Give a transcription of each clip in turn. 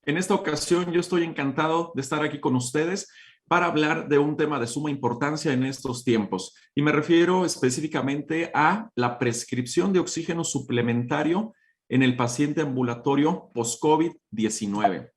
En esta ocasión yo estoy encantado de estar aquí con ustedes para hablar de un tema de suma importancia en estos tiempos. Y me refiero específicamente a la prescripción de oxígeno suplementario en el paciente ambulatorio post-COVID-19.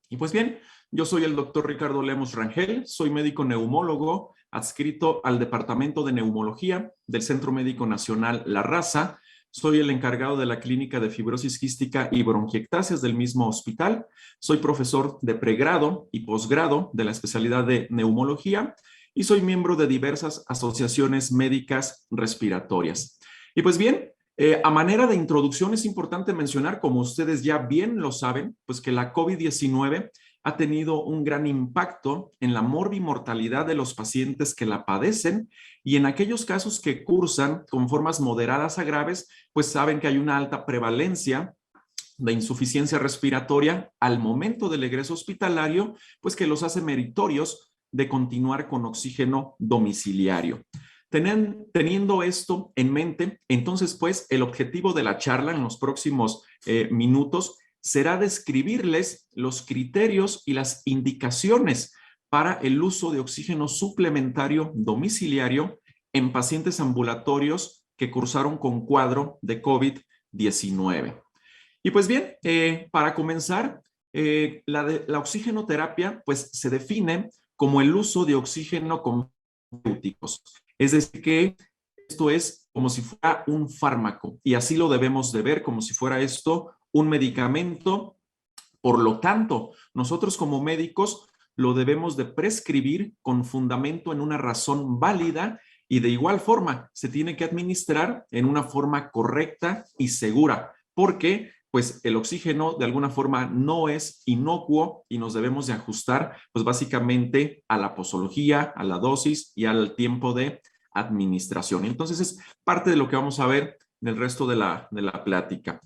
Y pues bien, yo soy el doctor Ricardo Lemos Rangel, soy médico neumólogo adscrito al Departamento de Neumología del Centro Médico Nacional La Raza. Soy el encargado de la Clínica de Fibrosis Quística y Bronquiectasias del mismo hospital. Soy profesor de pregrado y posgrado de la especialidad de neumología y soy miembro de diversas asociaciones médicas respiratorias. Y pues bien, a manera de introducción es importante mencionar, como ustedes ya bien lo saben, pues que la COVID-19 ha tenido un gran impacto en la morbimortalidad de los pacientes que la padecen y en aquellos casos que cursan con formas moderadas a graves, pues saben que hay una alta prevalencia de insuficiencia respiratoria al momento del egreso hospitalario, pues que los hace meritorios de continuar con oxígeno domiciliario. Teniendo esto en mente, entonces pues el objetivo de la charla en los próximos minutos será describirles los criterios y las indicaciones para el uso de oxígeno suplementario domiciliario en pacientes ambulatorios que cursaron con cuadro de COVID-19. Y pues bien, para comenzar, la oxigenoterapia pues se define como el uso de oxígeno con terapéuticos. Es decir, que esto es como si fuera un fármaco y así lo debemos de ver, como si fuera esto un medicamento. Por lo tanto, nosotros como médicos lo debemos de prescribir con fundamento en una razón válida y de igual forma se tiene que administrar en una forma correcta y segura, porque pues el oxígeno de alguna forma no es inocuo y nos debemos de ajustar pues básicamente a la posología, a la dosis y al tiempo de administración. Entonces es parte de lo que vamos a ver en el resto de la plática.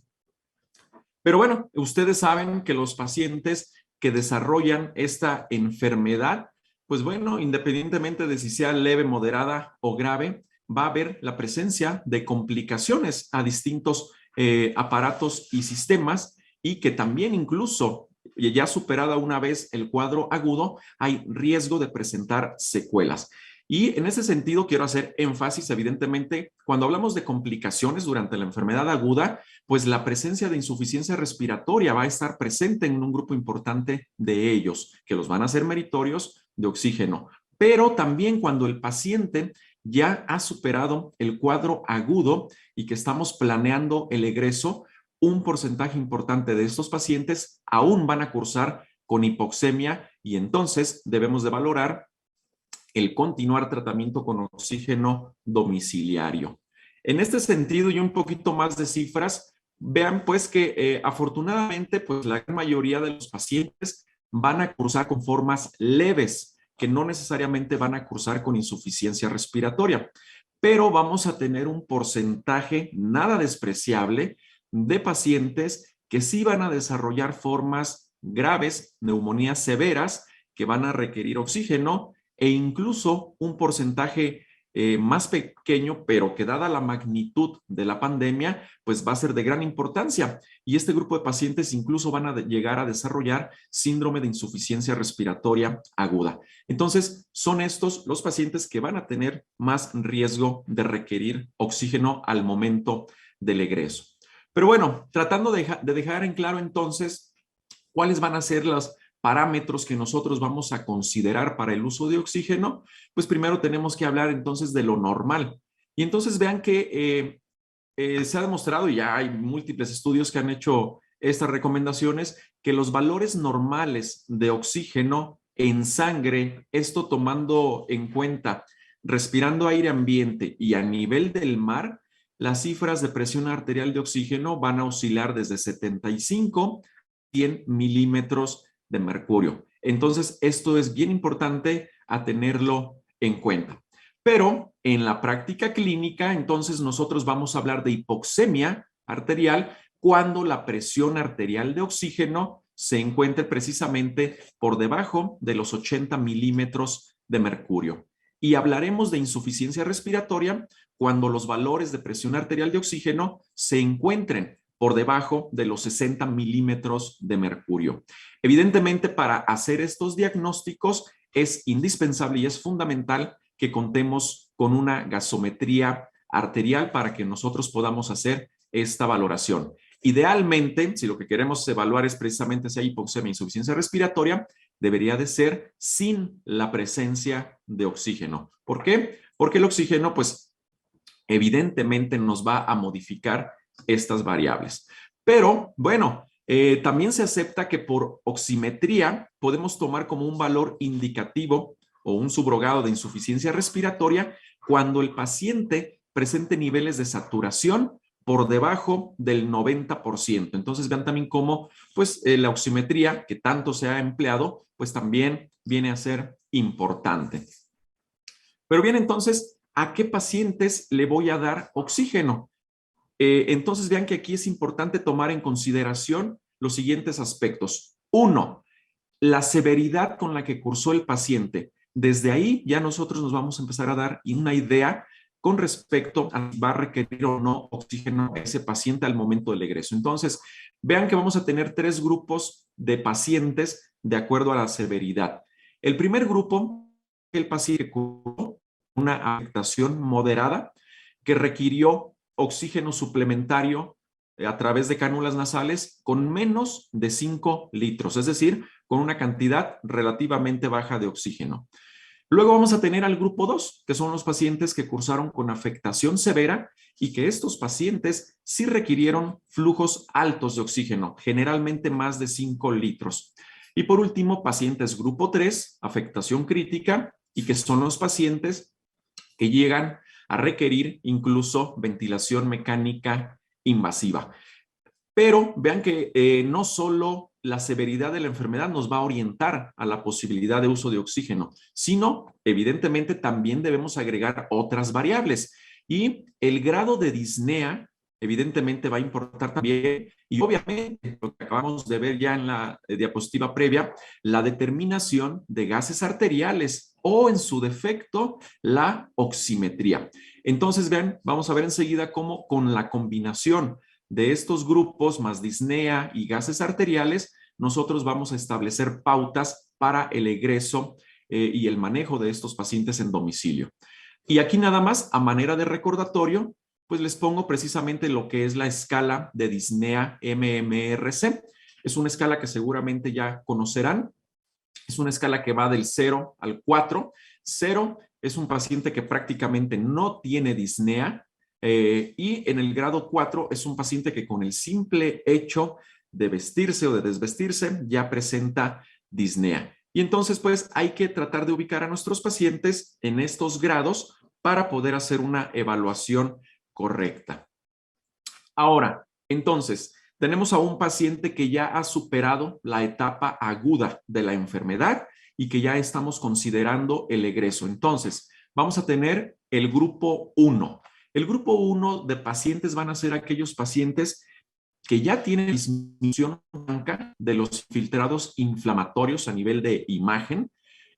Pero bueno, ustedes saben que los pacientes que desarrollan esta enfermedad, pues bueno, independientemente de si sea leve, moderada o grave, va a haber la presencia de complicaciones a distintos aparatos y sistemas y que también incluso ya superada una vez el cuadro agudo, hay riesgo de presentar secuelas. Y en ese sentido quiero hacer énfasis, evidentemente, cuando hablamos de complicaciones durante la enfermedad aguda, pues la presencia de insuficiencia respiratoria va a estar presente en un grupo importante de ellos, que los van a hacer meritorios de oxígeno. Pero también cuando el paciente ya ha superado el cuadro agudo y que estamos planeando el egreso, un porcentaje importante de estos pacientes aún van a cursar con hipoxemia y entonces debemos de valorar el continuar tratamiento con oxígeno domiciliario. En este sentido y un poquito más de cifras, vean pues que afortunadamente pues la gran mayoría de los pacientes van a cursar con formas leves, que no necesariamente van a cursar con insuficiencia respiratoria, pero vamos a tener un porcentaje nada despreciable de pacientes que sí van a desarrollar formas graves, neumonías severas, que van a requerir oxígeno e incluso un porcentaje más pequeño, pero que dada la magnitud de la pandemia, pues va a ser de gran importancia. Y este grupo de pacientes incluso van a llegar a desarrollar síndrome de insuficiencia respiratoria aguda. Entonces, son estos los pacientes que van a tener más riesgo de requerir oxígeno al momento del egreso. Pero bueno, tratando de dejar en claro entonces cuáles van a ser los parámetros que nosotros vamos a considerar para el uso de oxígeno, pues primero tenemos que hablar entonces de lo normal. Y entonces vean que se ha demostrado, y ya hay múltiples estudios que han hecho estas recomendaciones, que los valores normales de oxígeno en sangre, esto tomando en cuenta respirando aire ambiente y a nivel del mar, las cifras de presión arterial de oxígeno van a oscilar desde 75 a 100 milímetros de mercurio. Entonces, esto es bien importante a tenerlo en cuenta. Pero en la práctica clínica, entonces nosotros vamos a hablar de hipoxemia arterial cuando la presión arterial de oxígeno se encuentre precisamente por debajo de los 80 milímetros de mercurio. Y hablaremos de insuficiencia respiratoria cuando los valores de presión arterial de oxígeno se encuentren por debajo de los 60 milímetros de mercurio. Evidentemente, para hacer estos diagnósticos es indispensable y es fundamental que contemos con una gasometría arterial para que nosotros podamos hacer esta valoración. Idealmente, si lo que queremos evaluar es precisamente si hay hipoxemia e insuficiencia respiratoria, debería de ser sin la presencia de oxígeno. ¿Por qué? Porque el oxígeno, pues, evidentemente nos va a modificar estas variables. Pero, bueno, también se acepta que por oximetría podemos tomar como un valor indicativo o un subrogado de insuficiencia respiratoria cuando el paciente presente niveles de saturación por debajo del 90%. Entonces vean también cómo pues la oximetría que tanto se ha empleado pues también viene a ser importante. Pero bien, entonces, ¿a qué pacientes le voy a dar oxígeno? Entonces vean que aquí es importante tomar en consideración los siguientes aspectos. Uno, la severidad con la que cursó el paciente. Desde ahí ya nosotros nos vamos a empezar a dar una idea con respecto a si va a requerir o no oxígeno ese paciente al momento del egreso. Entonces, vean que vamos a tener tres grupos de pacientes de acuerdo a la severidad. El primer grupo, el paciente con una afectación moderada que requirió oxígeno suplementario a través de cánulas nasales con menos de 5 litros, es decir, con una cantidad relativamente baja de oxígeno. Luego vamos a tener al grupo 2, que son los pacientes que cursaron con afectación severa y que estos pacientes sí requirieron flujos altos de oxígeno, generalmente más de 5 litros. Y por último, pacientes grupo 3, afectación crítica, y que son los pacientes que llegan a requerir incluso ventilación mecánica invasiva. Pero vean que no solo la severidad de la enfermedad nos va a orientar a la posibilidad de uso de oxígeno, sino evidentemente también debemos agregar otras variables. Y el grado de disnea evidentemente va a importar también, y obviamente lo que acabamos de ver ya en la diapositiva previa, la determinación de gases arteriales o en su defecto la oximetría. Entonces vean, vamos a ver enseguida cómo con la combinación de estos grupos más disnea y gases arteriales, nosotros vamos a establecer pautas para el egreso y el manejo de estos pacientes en domicilio. Y aquí nada más, a manera de recordatorio, pues les pongo precisamente lo que es la escala de disnea MMRC. Es una escala que seguramente ya conocerán. Es una escala que va del 0 al 4. 0 es un paciente que prácticamente no tiene disnea. Y en el grado 4 es un paciente que con el simple hecho de vestirse o de desvestirse ya presenta disnea. Y entonces pues hay que tratar de ubicar a nuestros pacientes en estos grados para poder hacer una evaluación correcta. Ahora, entonces, tenemos a un paciente que ya ha superado la etapa aguda de la enfermedad y que ya estamos considerando el egreso. Entonces, vamos a tener el grupo 1. El grupo 1 de pacientes van a ser aquellos pacientes que ya tienen disminución franca de los infiltrados inflamatorios a nivel de imagen,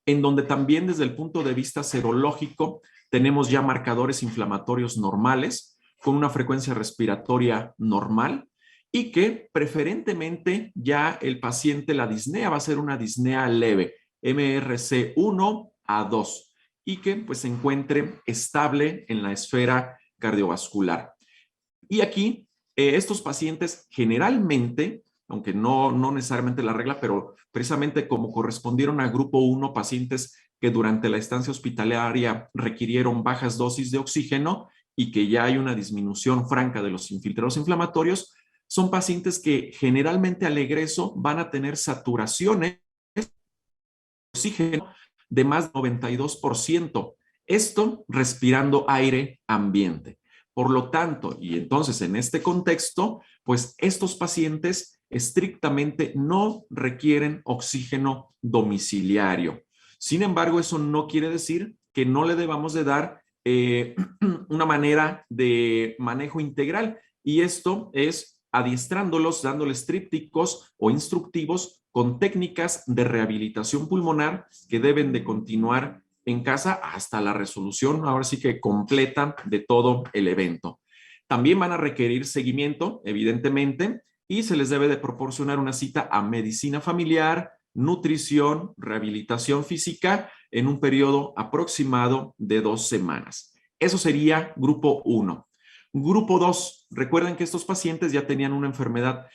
en donde también desde el punto de vista serológico tenemos ya marcadores inflamatorios normales con una frecuencia respiratoria normal y que preferentemente ya el paciente, la disnea va a ser una disnea leve, MRC1 a 2 y que pues se encuentre estable en la esfera cardiovascular. Y aquí estos pacientes generalmente, aunque no necesariamente la regla, pero precisamente como correspondieron a grupo 1, pacientes que durante la estancia hospitalaria requirieron bajas dosis de oxígeno y que ya hay una disminución franca de los infiltrados inflamatorios, son pacientes que generalmente al egreso van a tener saturaciones de oxígeno de más del 92%. Esto respirando aire ambiente. Por lo tanto, y entonces en este contexto, pues estos pacientes estrictamente no requieren oxígeno domiciliario. Sin embargo, eso no quiere decir que no le debamos de dar una manera de manejo integral, y esto es adiestrándolos, dándoles trípticos o instructivos con técnicas de rehabilitación pulmonar que deben de continuar en casa hasta la resolución, ahora sí que completa, de todo el evento. También van a requerir seguimiento, evidentemente, y se les debe de proporcionar una cita a medicina familiar, nutrición, rehabilitación física en un periodo aproximado de 2 semanas. Eso sería grupo 1. Grupo 2, recuerden que estos pacientes ya tenían una enfermedad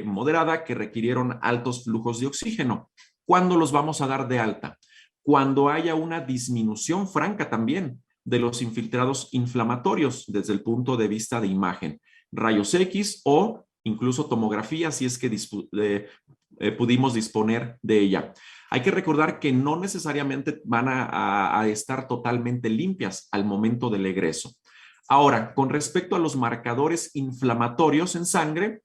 moderada que requirieron altos flujos de oxígeno. ¿Cuándo los vamos a dar de alta? Cuando haya una disminución franca también de los infiltrados inflamatorios desde el punto de vista de imagen, rayos X o incluso tomografía si es que pudimos disponer de ella. Hay que recordar que no necesariamente van a estar totalmente limpias al momento del egreso. Ahora, con respecto a los marcadores inflamatorios en sangre,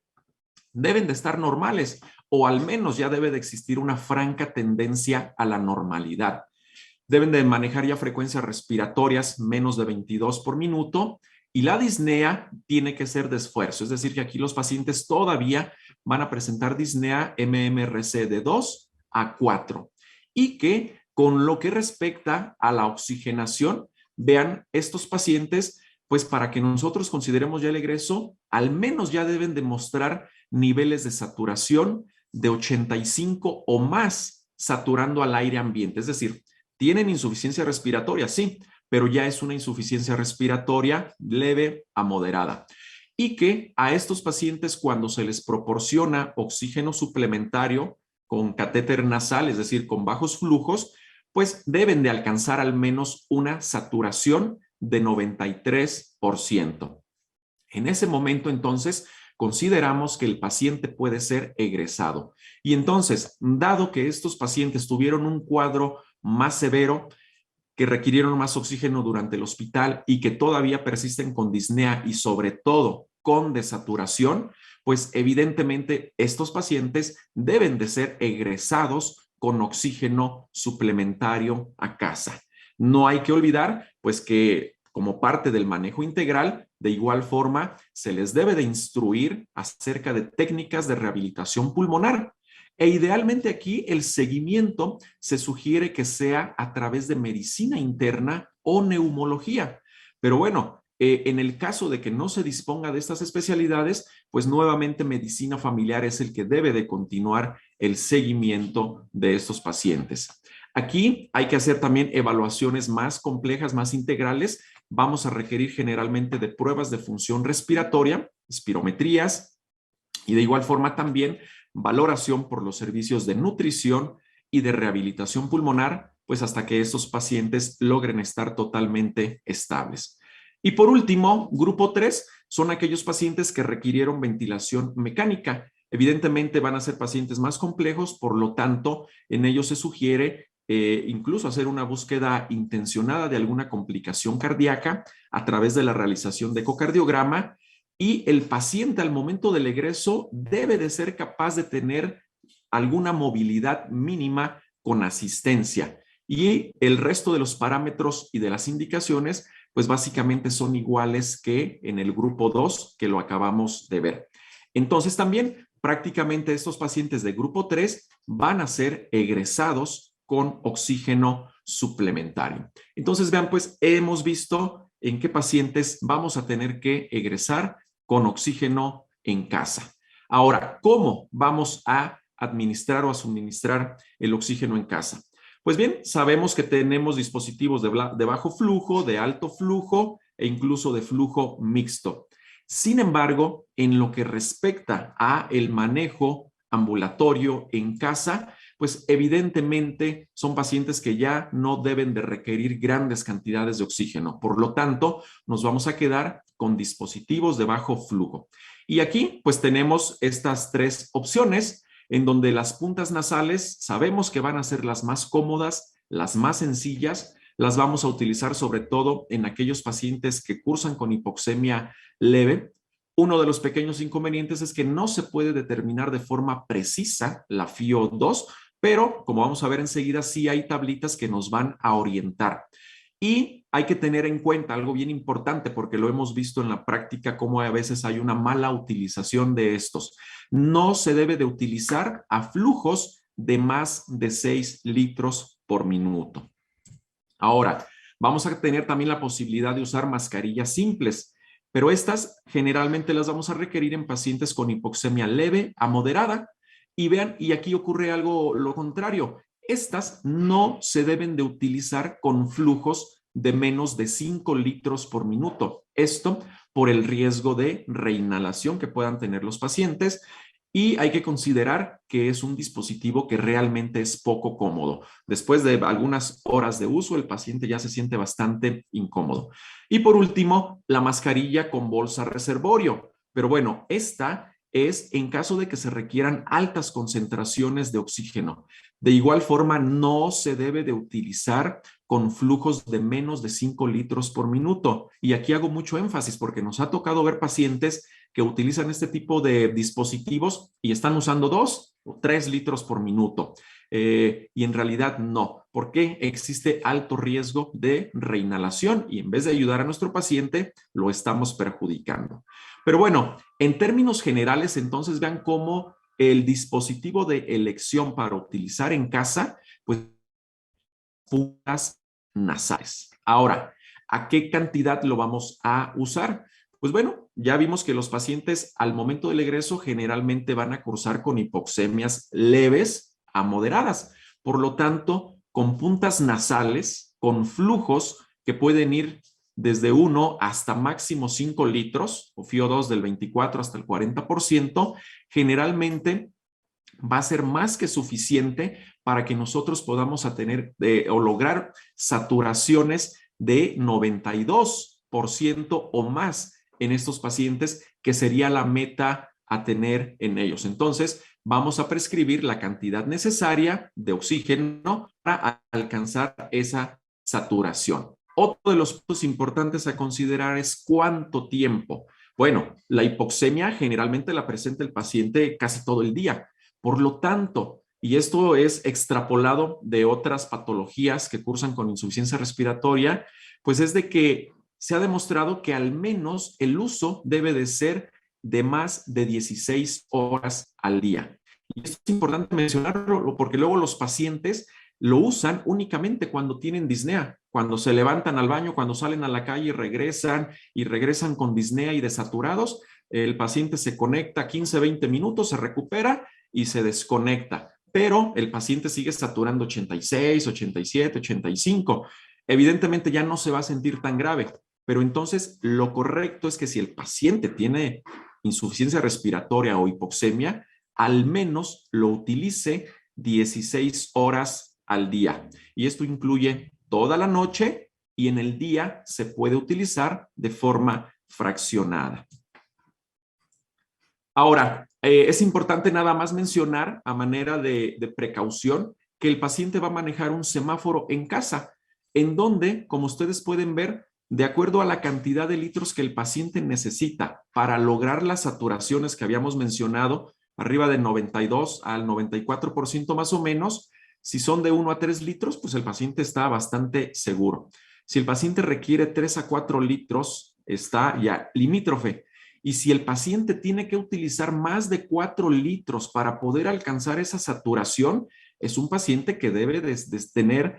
deben de estar normales o al menos ya debe de existir una franca tendencia a la normalidad. Deben de manejar ya frecuencias respiratorias menos de 22 por minuto y la disnea tiene que ser de esfuerzo. Es decir, que aquí los pacientes todavía van a presentar disnea MMRC de 2 a 4 y que con lo que respecta a la oxigenación, vean, estos pacientes, pues para que nosotros consideremos ya el egreso, al menos ya deben demostrar niveles de saturación de 85 o más saturando al aire ambiente. Es decir, tienen insuficiencia respiratoria, sí, pero ya es una insuficiencia respiratoria leve a moderada. Y que a estos pacientes, cuando se les proporciona oxígeno suplementario con catéter nasal, es decir, con bajos flujos, pues deben de alcanzar al menos una saturación de 93%. En ese momento, entonces, consideramos que el paciente puede ser egresado. Y entonces, dado que estos pacientes tuvieron un cuadro más severo, que requirieron más oxígeno durante el hospital y que todavía persisten con disnea y sobre todo con desaturación, pues evidentemente estos pacientes deben de ser egresados con oxígeno suplementario a casa. No hay que olvidar, pues, que como parte del manejo integral, de igual forma, se les debe de instruir acerca de técnicas de rehabilitación pulmonar. E idealmente aquí el seguimiento se sugiere que sea a través de medicina interna o neumología. Pero bueno, en el caso de que no se disponga de estas especialidades, pues nuevamente medicina familiar es el que debe de continuar el seguimiento de estos pacientes. Aquí hay que hacer también evaluaciones más complejas, más integrales. Vamos a requerir generalmente de pruebas de función respiratoria, espirometrías, y de igual forma también valoración por los servicios de nutrición y de rehabilitación pulmonar, pues hasta que estos pacientes logren estar totalmente estables. Y por último, grupo 3 son aquellos pacientes que requirieron ventilación mecánica. Evidentemente van a ser pacientes más complejos, por lo tanto, en ellos se sugiere incluso hacer una búsqueda intencionada de alguna complicación cardíaca a través de la realización de ecocardiograma, y el paciente al momento del egreso debe de ser capaz de tener alguna movilidad mínima con asistencia. Y el resto de los parámetros y de las indicaciones, pues básicamente son iguales que en el grupo 2 que lo acabamos de ver. Entonces también prácticamente estos pacientes de grupo 3 van a ser egresados con oxígeno suplementario. Entonces vean, pues hemos visto en qué pacientes vamos a tener que egresar con oxígeno en casa. Ahora, ¿cómo vamos a administrar o a suministrar el oxígeno en casa? Pues bien, sabemos que tenemos dispositivos de bajo flujo, de alto flujo e incluso de flujo mixto. Sin embargo, en lo que respecta a el manejo ambulatorio en casa, pues evidentemente son pacientes que ya no deben de requerir grandes cantidades de oxígeno. Por lo tanto, nos vamos a quedar con dispositivos de bajo flujo. Y aquí pues tenemos estas tres opciones en donde las puntas nasales sabemos que van a ser las más cómodas, las más sencillas. Las vamos a utilizar sobre todo en aquellos pacientes que cursan con hipoxemia leve. Uno de los pequeños inconvenientes es que no se puede determinar de forma precisa la FiO2, pero como vamos a ver enseguida, sí hay tablitas que nos van a orientar. Y hay que tener en cuenta algo bien importante porque lo hemos visto en la práctica cómo a veces hay una mala utilización de estos. No se debe de utilizar a flujos de más de 6 litros por minuto. Ahora, vamos a tener también la posibilidad de usar mascarillas simples, pero estas generalmente las vamos a requerir en pacientes con hipoxemia leve a moderada. Y vean, y aquí ocurre algo lo contrario. Estas no se deben de utilizar con flujos de menos de 5 litros por minuto. Esto por el riesgo de reinhalación que puedan tener los pacientes. Y hay que considerar que es un dispositivo que realmente es poco cómodo. Después de algunas horas de uso, el paciente ya se siente bastante incómodo. Y por último, la mascarilla con bolsa reservorio. Pero bueno, esta es en caso de que se requieran altas concentraciones de oxígeno. De igual forma, no se debe de utilizar con flujos de menos de 5 litros por minuto. Y aquí hago mucho énfasis porque nos ha tocado ver pacientes que utilizan este tipo de dispositivos y están usando 2 o 3 litros por minuto. Y en realidad no, porque existe alto riesgo de reinhalación y en vez de ayudar a nuestro paciente, lo estamos perjudicando. Pero bueno, en términos generales, entonces vean cómo el dispositivo de elección para utilizar en casa, pues, fundas nasales. Ahora, ¿a qué cantidad lo vamos a usar? Pues bueno, ya vimos que los pacientes al momento del egreso generalmente van a cursar con hipoxemias leves a moderadas. Por lo tanto, con puntas nasales, con flujos que pueden ir desde 1 hasta máximo 5 litros, o FiO2 del 24 hasta el 40%, generalmente va a ser más que suficiente para que nosotros podamos tener o lograr saturaciones de 92% o más en estos pacientes, que sería la meta a tener en ellos. Entonces, vamos a prescribir la cantidad necesaria de oxígeno para alcanzar esa saturación. Otro de los puntos importantes a considerar es cuánto tiempo. Bueno, la hipoxemia generalmente la presenta el paciente casi todo el día. Por lo tanto, y esto es extrapolado de otras patologías que cursan con insuficiencia respiratoria, pues es de que se ha demostrado que al menos el uso debe de ser de más de 16 horas al día. Y esto es importante mencionarlo porque luego los pacientes lo usan únicamente cuando tienen disnea, cuando se levantan al baño, cuando salen a la calle y regresan con disnea y desaturados. El paciente se conecta 15, 20 minutos, se recupera y se desconecta, pero el paciente sigue saturando 86, 87, 85. Evidentemente ya no se va a sentir tan grave, pero entonces lo correcto es que si el paciente tiene insuficiencia respiratoria o hipoxemia, al menos lo utilice 16 horas al día. Y esto incluye toda la noche y en el día se puede utilizar de forma fraccionada. Ahora, es importante nada más mencionar a manera de precaución que el paciente va a manejar un semáforo en casa, en donde, como ustedes pueden ver, de acuerdo a la cantidad de litros que el paciente necesita para lograr las saturaciones que habíamos mencionado, arriba de 92 al 94% más o menos, si son de 1 a 3 litros, pues el paciente está bastante seguro. Si el paciente requiere 3 a 4 litros, está ya limítrofe. Y si el paciente tiene que utilizar más de 4 litros para poder alcanzar esa saturación, es un paciente que debe de tener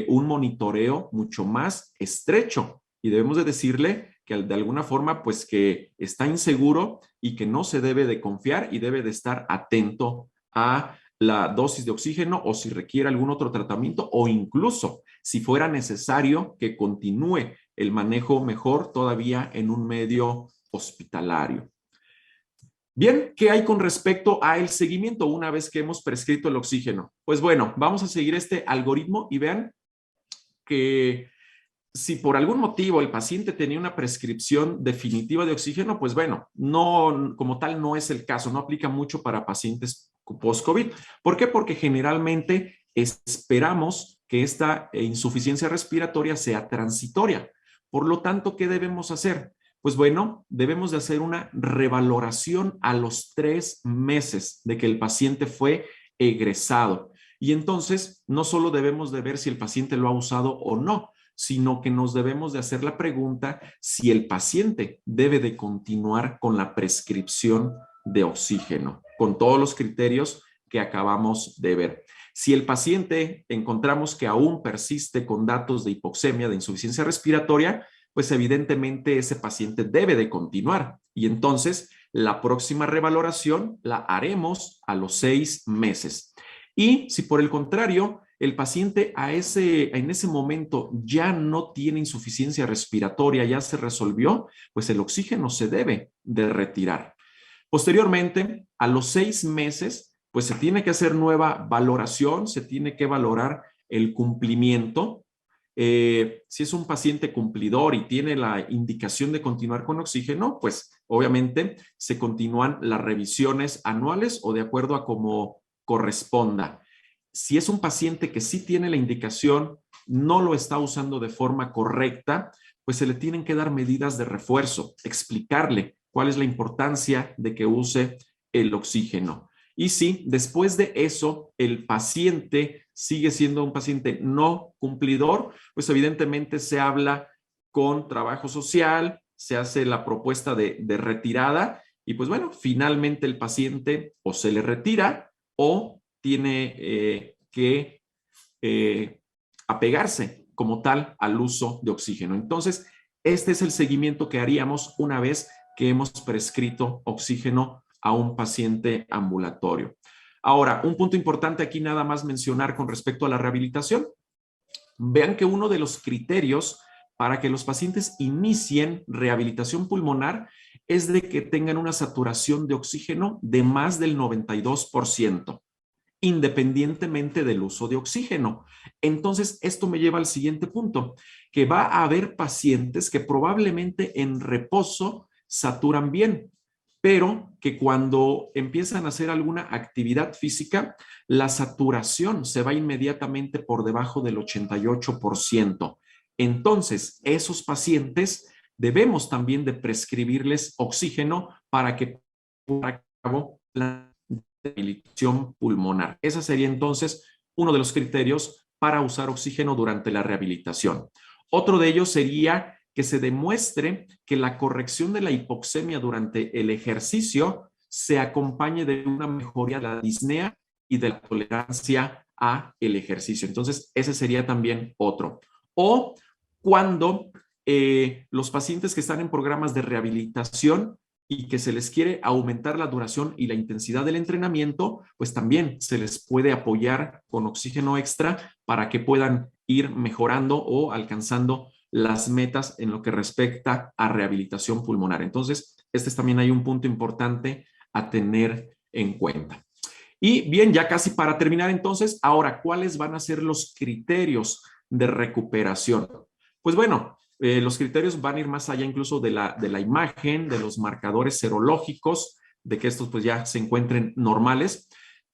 un monitoreo mucho más estrecho. Y debemos de decirle que de alguna forma, pues que está inseguro y que no se debe de confiar y debe de estar atento a la dosis de oxígeno o si requiere algún otro tratamiento o incluso si fuera necesario que continúe el manejo mejor todavía en un medio hospitalario. Bien, ¿qué hay con respecto a el seguimiento una vez que hemos prescrito el oxígeno? Pues bueno, vamos a seguir este algoritmo y vean que si por algún motivo el paciente tenía una prescripción definitiva de oxígeno, pues bueno, no, como tal no es el caso, no aplica mucho para pacientes post-COVID. ¿Por qué? Porque generalmente esperamos que esta insuficiencia respiratoria sea transitoria. Por lo tanto, ¿qué debemos hacer? Pues bueno, debemos de hacer una revaloración a los 3 meses de que el paciente fue egresado. Y entonces no solo debemos de ver si el paciente lo ha usado o no, sino que nos debemos de hacer la pregunta si el paciente debe de continuar con la prescripción de oxígeno, con todos los criterios que acabamos de ver. Si el paciente encontramos que aún persiste con datos de hipoxemia, de insuficiencia respiratoria, pues evidentemente ese paciente debe de continuar. Y entonces la próxima revaloración la haremos a los 6 meses. Y si por el contrario, el paciente en ese momento ya no tiene insuficiencia respiratoria, ya se resolvió, pues el oxígeno se debe de retirar. Posteriormente, a los 6 meses, pues se tiene que hacer nueva valoración, se tiene que valorar el cumplimiento. Si es un paciente cumplidor y tiene la indicación de continuar con oxígeno, pues obviamente se continúan las revisiones anuales o de acuerdo a cómo corresponda. Si es un paciente que sí tiene la indicación, no lo está usando de forma correcta, pues se le tienen que dar medidas de refuerzo, explicarle cuál es la importancia de que use el oxígeno. Y si después de eso el paciente sigue siendo un paciente no cumplidor, pues evidentemente se habla con trabajo social, se hace la propuesta de retirada y pues bueno, finalmente el paciente o se le retira o tiene que apegarse como tal al uso de oxígeno. Entonces, este es el seguimiento que haríamos una vez que hemos prescrito oxígeno a un paciente ambulatorio. Ahora, un punto importante aquí nada más mencionar con respecto a la rehabilitación. Vean que uno de los criterios para que los pacientes inicien rehabilitación pulmonar es de que tengan una saturación de oxígeno de más del 92%, independientemente del uso de oxígeno. Entonces, esto me lleva al siguiente punto, que va a haber pacientes que probablemente en reposo saturan bien, pero que cuando empiezan a hacer alguna actividad física, la saturación se va inmediatamente por debajo del 88%. Entonces, esos pacientes debemos también de prescribirles oxígeno para que puedan a cabo la rehabilitación pulmonar. Ese sería entonces uno de los criterios para usar oxígeno durante la rehabilitación. Otro de ellos sería que se demuestre que la corrección de la hipoxemia durante el ejercicio se acompañe de una mejoría de la disnea y de la tolerancia a el ejercicio. Entonces, ese sería también otro. O cuando los pacientes que están en programas de rehabilitación y que se les quiere aumentar la duración y la intensidad del entrenamiento, pues también se les puede apoyar con oxígeno extra para que puedan ir mejorando o alcanzando las metas en lo que respecta a rehabilitación pulmonar. Entonces, este es también hay un punto importante a tener en cuenta. Y bien, ya casi para terminar entonces, ahora, ¿cuáles van a ser los criterios de recuperación? Pues bueno, los criterios van a ir más allá incluso de la imagen, de los marcadores serológicos, de que estos pues ya se encuentren normales.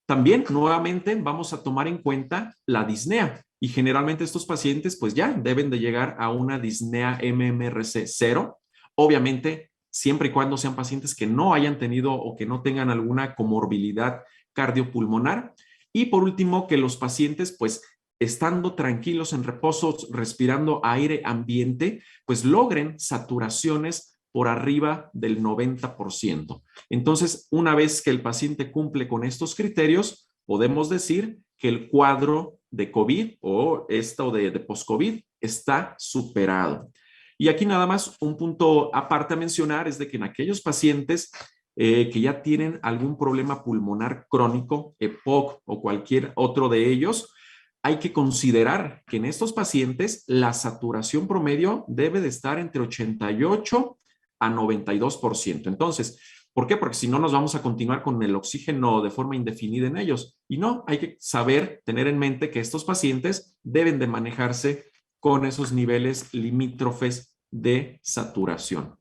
También, nuevamente, vamos a tomar en cuenta la disnea y generalmente estos pacientes pues ya deben de llegar a una disnea MMRC 0. Obviamente, siempre y cuando sean pacientes que no hayan tenido o que no tengan alguna comorbilidad cardiopulmonar. Y por último, que los pacientes pues estando tranquilos en reposo, respirando aire ambiente, pues logren saturaciones por arriba del 90%. Entonces, una vez que el paciente cumple con estos criterios, podemos decir que el cuadro de COVID o esto de post-COVID está superado. Y aquí nada más un punto aparte a mencionar es de que en aquellos pacientes que ya tienen algún problema pulmonar crónico, EPOC o cualquier otro de ellos, hay que considerar que en estos pacientes la saturación promedio debe de estar entre 88 a 92%. Entonces, ¿por qué? Porque si no nos vamos a continuar con el oxígeno de forma indefinida en ellos. Y no, hay que saber, tener en mente que estos pacientes deben de manejarse con esos niveles limítrofes de saturación.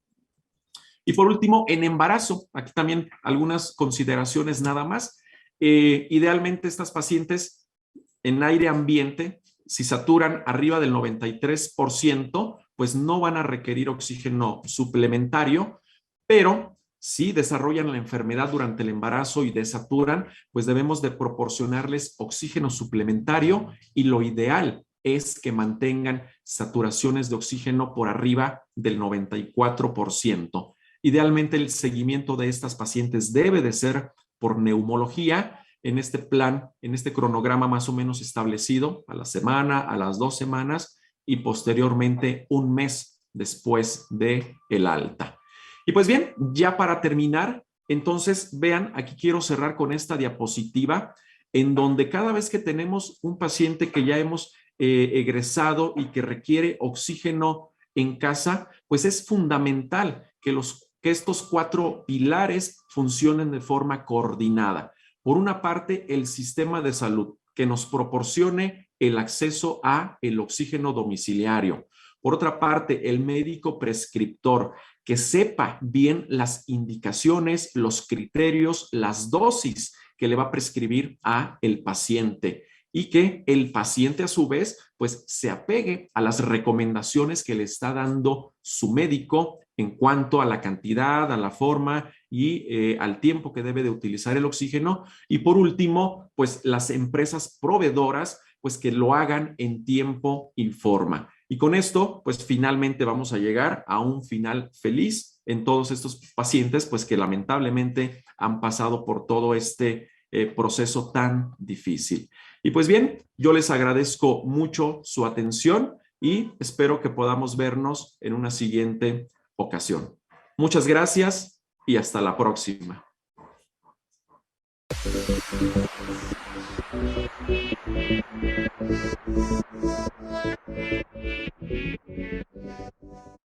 Y por último, en embarazo, aquí también algunas consideraciones nada más. Idealmente estas pacientes en aire ambiente, si saturan arriba del 93%, pues no van a requerir oxígeno suplementario, pero si desarrollan la enfermedad durante el embarazo y desaturan, pues debemos de proporcionarles oxígeno suplementario y lo ideal es que mantengan saturaciones de oxígeno por arriba del 94%. Idealmente el seguimiento de estas pacientes debe de ser por neumología en este plan, en este cronograma más o menos establecido a la semana, a las 2 semanas y posteriormente un mes después de el alta. Y pues bien, ya para terminar, entonces vean, aquí quiero cerrar con esta diapositiva en donde cada vez que tenemos un paciente que ya hemos egresado y que requiere oxígeno en casa, pues es fundamental que estos 4 pilares funcionen de forma coordinada. Por una parte, el sistema de salud, que nos proporcione el acceso a el oxígeno domiciliario. Por otra parte, el médico prescriptor, que sepa bien las indicaciones, los criterios, las dosis que le va a prescribir a el paciente y que el paciente a su vez pues se apegue a las recomendaciones que le está dando su médico en cuanto a la cantidad, a la forma y al tiempo que debe de utilizar el oxígeno. Y por último, pues las empresas proveedoras pues que lo hagan en tiempo y forma. Y con esto, pues finalmente vamos a llegar a un final feliz en todos estos pacientes, pues que lamentablemente han pasado por todo este proceso tan difícil. Y pues bien, yo les agradezco mucho su atención y espero que podamos vernos en una siguiente ocasión. Muchas gracias y hasta la próxima.